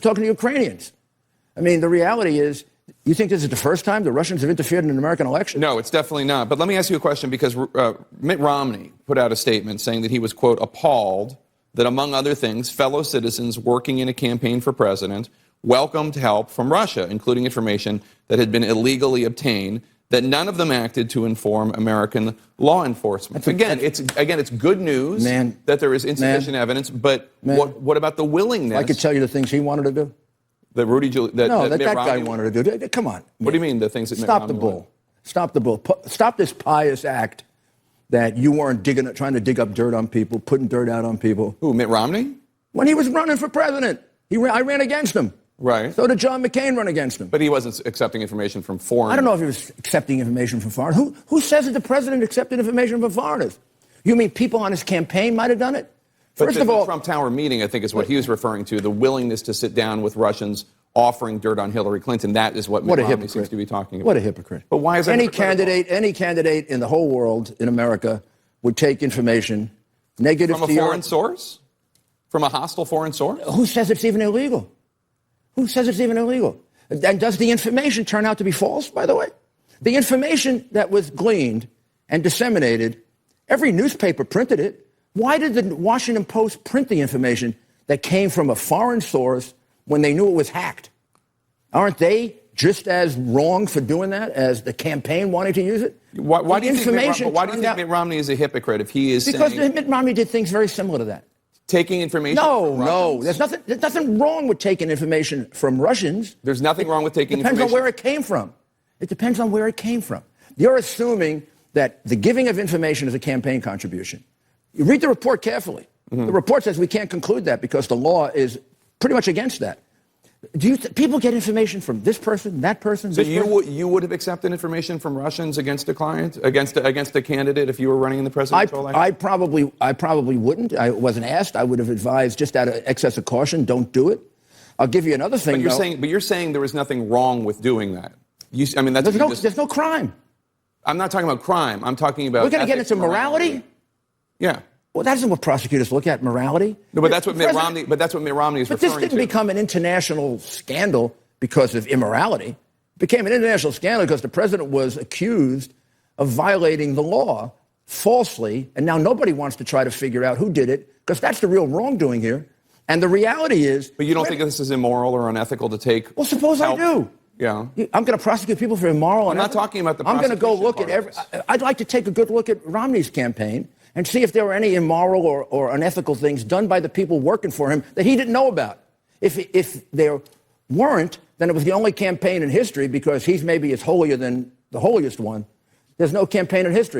talking to Ukrainians. I mean, the reality is, you think this is the first time the Russians have interfered in an American election? No, it's definitely not. But let me ask you a question, because Mitt Romney put out a statement saying that he was, quote, appalled that, among other things, fellow citizens working in a campaign for president welcomed help from Russia, including information that had been illegally obtained, that none of them acted to inform American law enforcement. It's good news that there is insufficient evidence, but what about the willingness? I could tell you the things he wanted to do. That Rudy Giuliani... that guy wanted to do. Come on. What do you mean, the things that Stop the bull. Stop the bull. Stop this pious act that you weren't trying to dig up dirt on people, putting dirt out on people. Who, Mitt Romney? When he was running for president. I ran against him. Right. So did John McCain run against him. But he wasn't accepting information from foreigners. I don't know if he was accepting information from foreigners. Who says that the president accepted information from foreigners? You mean people on his campaign might have done it? First of all, the Trump Tower meeting, I think, is what he was referring to, the willingness to sit down with Russians offering dirt on Hillary Clinton. That is what Mitt Romney seems to be talking about. What a hypocrite. But why is that any candidate in the whole world, in America, would take information negative from a foreign source? From a hostile foreign source? Who says it's even illegal? Who says it's even illegal? And does the information turn out to be false, by the way? The information that was gleaned and disseminated, every newspaper printed it. Why did the Washington Post print the information that came from a foreign source when they knew it was hacked? Aren't they just as wrong for doing that as the campaign wanting to use it? Why do you think Mitt Romney is a hypocrite if he is because Mitt Romney did things very similar to that. Taking information from Russians? No. There's nothing wrong with taking information from Russians. There's nothing wrong with taking information. It depends on where it came from. It depends on where it came from. You're assuming that the giving of information is a campaign contribution. You read the report carefully. Mm-hmm. The report says we can't conclude that because the law is pretty much against that. People get information from this person, that person, so you would have accepted information from Russians against a client, against a candidate if you were running in the presidential election? I probably wouldn't. I wasn't asked. I would have advised, just out of excess of caution, don't do it. I'll give you another thing. But you're saying there was nothing wrong with doing that. There's no crime. I'm not talking about crime. I'm talking about. We're going to get into morality? Yeah. Well, that isn't what prosecutors look at, morality. No, but that's what Mitt Romney. But that's what Mitt Romney is referring to. But this didn't become an international scandal because of immorality. It became an international scandal because the president was accused of violating the law falsely, and now nobody wants to try to figure out who did it because that's the real wrongdoing here. And the reality is. But you don't think this is immoral or unethical to take? Well, suppose help? I do. Yeah. I'm going to prosecute people for immoral. I'm not talking about the. I'm going to go look at every. I'd like to take a good look at Romney's campaign and see if there were any immoral or unethical things done by the people working for him that he didn't know about. If there weren't, then it was the only campaign in history because he's maybe as holier than the holiest one. There's no campaign in history.